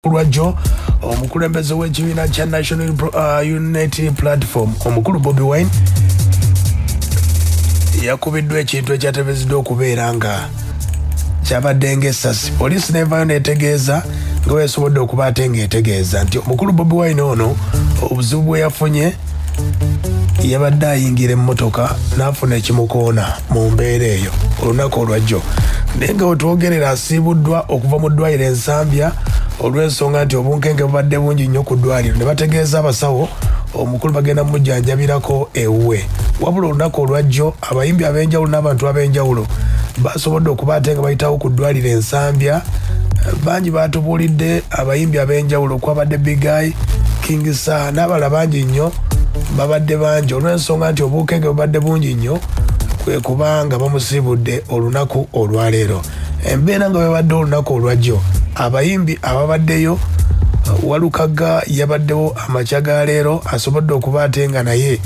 Lwajjo omukulembeze w'ekibiina kya National Unity Platform omukulu Bobi Wine yakubiddwa ekintu ekyateebeziddwa okubeera nga kyabadde ng'essasi. Poliisi neevaayo neetegeeza nga weesobodde okuba ate ng'etegeeza nti omukulu Bobi Wine ono obuzibu bwe yafunye yabadde ayingira emmotoka n'afuna ekimukoona mu mbeera eyo olunaku olwajjo. Naye nga wetwogerera asiibuddwa okuva mu ddwaliro Ensambya olw'ensonga nti obunkenge bubadde bungi nnyo ku ddwaliro. Ne bategeeza abasawo omukulu bagenda mujjanjabirako ewuwe. Wabula olunaku olwajjo abayimbi ab'enjawulo n'abantu ab'enjawulo basobodde okuba ate nga bayitawo ku ddwaliro Ensambya. Bangi baatubuulidde abayimbi ab'enjawulo kwabadde Big Eye, King Sir n'abalala bangi nnyo babadde bangi olw'ensonga nti obunkenge bubadde bungi nnyo kwe kubanga bamusibudde olunaku olwaleero. Embeera nga babadde olunaku olwajjo abayimbi ababaddeyo Walukaga yabaddewo amakya ga leero asobodde okuba ate nga naye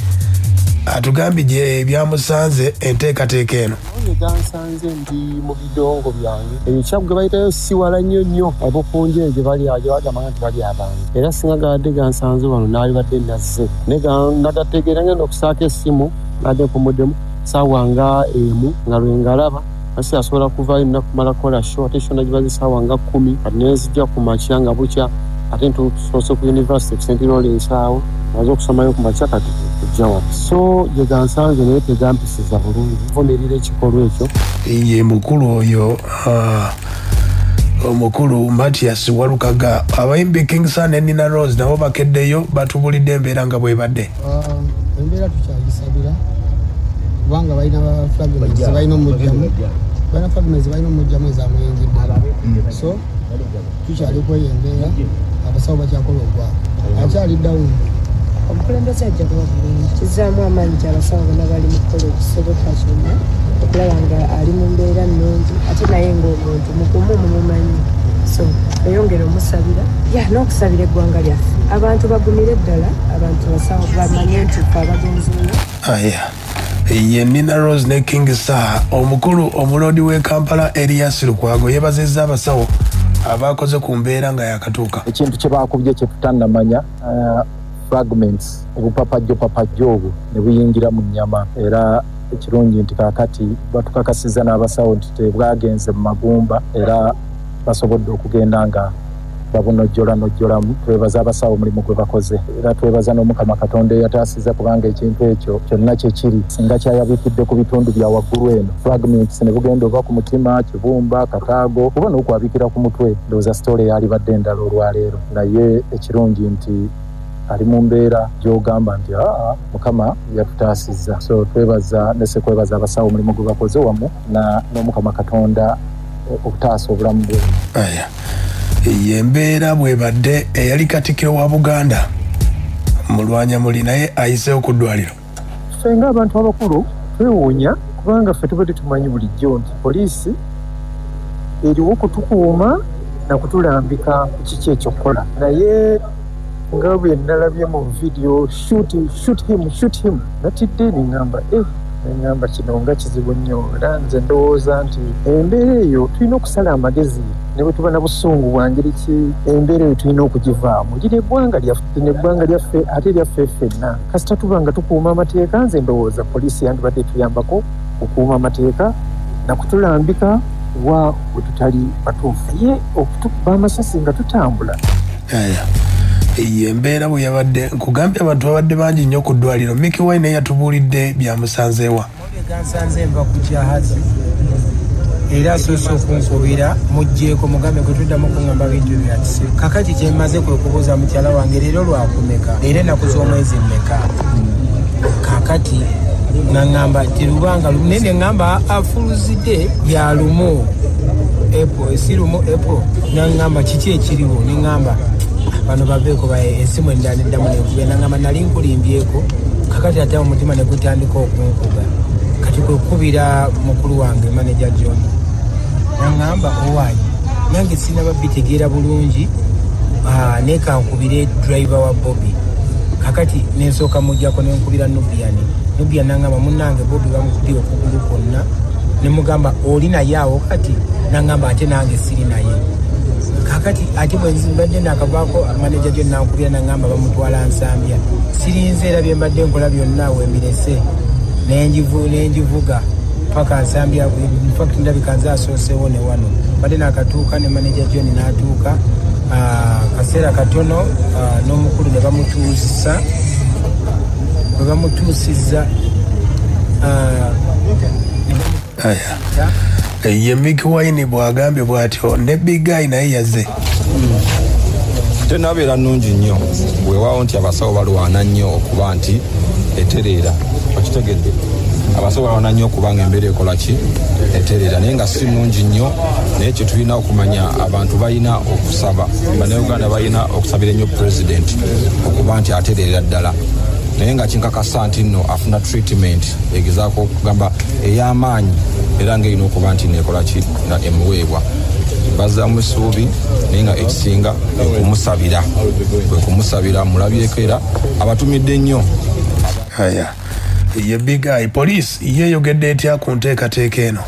atugambye gye byamusanze enteekateeka eno. Gansanze ndi mu bidongo byange ekyago gye bayitayo siwala nnyo abokunje gye bali agyebagamanga nti bali abantu era singa gadde gansanze wano naalibadde nazze nagategeera ngenda okusaaka essimu nadde kumuddemu saawa nga emu nga lwengalaba asi asobola kuvaayo nina kumala kola show ate shona gibaze saawa nga 10 kati nezijja ku makya nga bukya ate ntusoose ku University of St. Lawrence awo maze okusomayo ku makya kati kujja wano so gye gansanze naye tegampisiza bulungi vumirira ekikolwa ekyo. Ye mukulu oyo omukulu Matias Walukaga. Abayimbi King Sir ne Nina Rose nabo bakeddeyo batubulidde embeera nga bwebadde. Embeera tukyagisabira kubanga balina fragments balina omujjamu ez'amayingi so tukyali kweyembeera abasawo bakyakola ogwako akyali down. Omukulembeze ajja kuba bulungi kizaamu amaanyi gy'abasawo bonna bali mu kukola ekisoboka kyonna okulaba nga ali mu mbeera nnungi ate naye ng'omuntu mugumu mumumanyi so eyongera omusabira n'okusabira eggwanga lyaffe abantu bagumire ddala abantu basawo bamanye nti fe abagenziyo. Ye Nina Rose ne King Sir. Omukulu omuloodi w'e Kampala Elias Lukwago yeebazizza abasawo abakoze ku mbeera nga yakatuuka. Ekintu kye baakubye kye tutannamanya fragments obupapajjo obwo ne buyingira mu nnyama era ekirungi nti kaakati batukakasiza n'abasawo nti tebwagenze mu magumba era basobodde okugenda nga babunojjolamu. Twebaza abasawo mulimu gwe bakoze era twebaza n'Omukama Katonda eyataasiza kubanga ekintu ekyo kyonna kye kiri singa kyayabikidde ku bitundu bya waggulu eno fragments ne bugenda oba ku mutima kibumba kataago oba n'okwabikira ku mutwe ndowooza sitole yalibadde endala olwaleero naye ekirungi nti ali mu mbeera gy'ogamba nti Mukama yatutaasizza so twebaza nese kwebaza abasawo mulimu gwe bakoze wamu n'Omukama Katonda okutaasa obulamu bwe. Yembeera bwebadde eyali Katikkiro wa Buganda Mulwanyamuli naye ayiseewo ku ddwaliro. Ffe ng'abantu abakulu twewuunya kubanga ffe tubadde tumanyi bulijjo nti poliisi eriwo okutukuuma na kutulambika ku kiki ekyokukola naye nga bwe nalabye mu vidiyo shoot him natidde neŋŋamba kino nga kizibu nnyo era nze ndowooza nti embeera eyo tulina okusala amagezi ne bwe tuba na busungu bwa ngeri ki embeera eyo tulina okugivaamu. Lino eggwanga lyaffe ate lyaffe ffenna kasita tuba nga tukuuma amateeka nze ndowooza poliisi yandibadde tuyambako okukuuma amateeka na kutulambika wa bwe tutali batuufu ye okutukuba amasasi nga tutambula. Embeera bwe yabadde nkugambye abantu babadde bangi nnyo ku ddwaliro. Mickey Wine yatubuulidde byamusanzeewa. Gansanze nva ku jahazi era asoose okunkubira mugjeeko mugambe gwe tuddamu okuŋŋamba bintu byatise kakati kye mmaze kwe kubuuza mukyala wange leero lwakumeka era ennaku z'omwezi mmeka kakati naŋŋamba terubanga lunene ŋŋamba afuluzidde bya lumu si lumu naŋŋamba kiki ekiriwo neŋŋamba bano baveeko ensimu endaddamu nenkube naŋŋamba nali nkulimbyeko kakati ate omutima ne gutandika okunkuga kati kwe kubira mukulu wange manager John naŋŋamba owaayi nange sinaba bitegeera bulungi nekankubire driver wa Bobby kakati nensooka mujjako nenkubira Nubian naŋŋamba munnange Bobby bamukubye okugulu kwonna ne mugamba oli naye awo kati naŋŋamba ate nange siri naye kakati ate bwe mbadde nakavaako manager gyo nankubira nangamba bamutwala Nsambya sirinze era bye mbadde nkola byonna wemirese nenjivuga paka Nsambya in fact ndabika nze asoosewo ne wano badde nakatuuka ne manager John n'atuuka kaseera katono n'omukulu ne bamutuusizza ye Mick Wine bwagambye bw'atyo ne Big Guy naye yazze tenabeera nnungi nnyo weewaawo nti abasawo balwana nnyo okuba nti etereera okitegedde abasawo balwana nnyo okubanga embeera ekola ki etereera naye nga si nnungi nnyo naye kye tulina okumanya abantu balina okusaba bannayuganda balina okusabira ennyo pulezidenti okuba nti atereera ddala naye nga kinkakasa nti nno afuna treatment egezaako okugamba ey'amaanyi era ng'erina okuba nti neekola ki nga emuweebwa bazzaamu essuubi naye nga ekisinga kwe kumusabira mulabyeko era abatumidde nnyo ye Big Guy. Poliisi yeeyogedde etya ku nteekateeka eno?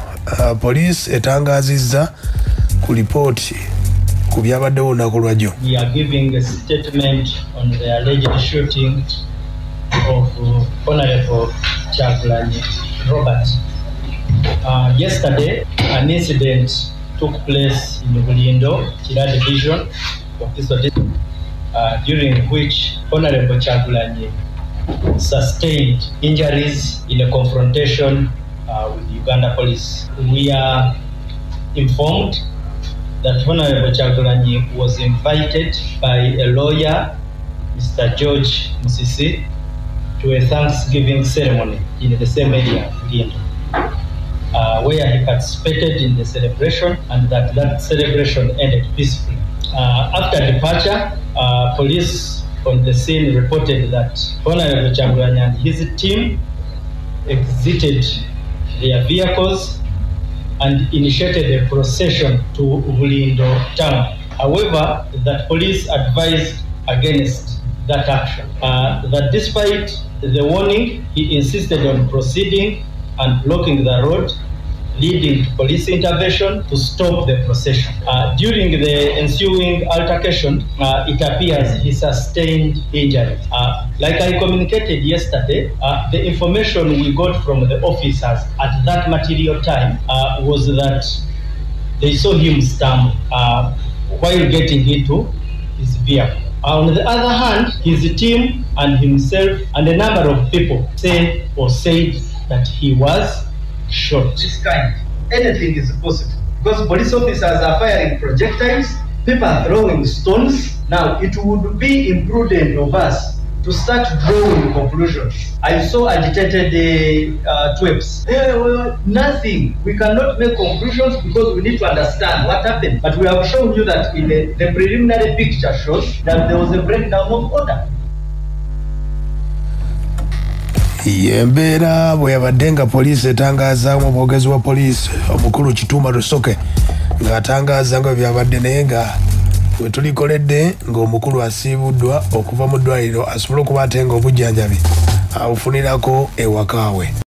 Poliisi etangaazizza ku lipooti ku byabaddewo olunaku lwajjo. We are giving a statement on the alleged shooting of Honorable Kyagulanyi Robert. Yesterday, an incident took place in Bulindo, Kira Division of this district, during which Honorable Kyagulanyi sustained injuries in a confrontation with Uganda police. We are informed that Honorable Kyagulanyi was invited by a lawyer, Mr. George Musisi, to a Thanksgiving ceremony in the same area, Bulindo, where he participated in the celebration and that celebration ended peacefully. After departure, police on the scene reported that Honorable Kyagulanyi and his team exited their vehicles and initiated a procession to Bulindo town. However, that police advised against that action. That despite the warning, he insisted on proceeding and blocking the road, leading to police intervention to stop the procession. During the ensuing altercation, it appears he sustained injuries. Like I communicated yesterday, the information we got from the officers at that material time was that they saw him stumble while getting into his vehicle. On the other hand, his team and himself and a number of people said that he was shot. This kind, anything is possible because police officers are firing projectiles, people are throwing stones. Now, it would be imprudent of us to start drawing conclusions. I saw agitated twips. Nothing. We cannot make conclusions because we need to understand what happened. But we have shown you that in the preliminary picture shows that there was a breakdown of order. Yembeera bwe yabadde nga poliisi etangaaza omwogezi wa poliisi omukulu Kituma Lusoke ng'atangaaza nga byabadde naye nga we tulikoledde ng'omukulu asiibuddwa okuva mu ddwaliro asobole okuba ate ng'obujjanjabi abufunirako ewaka we.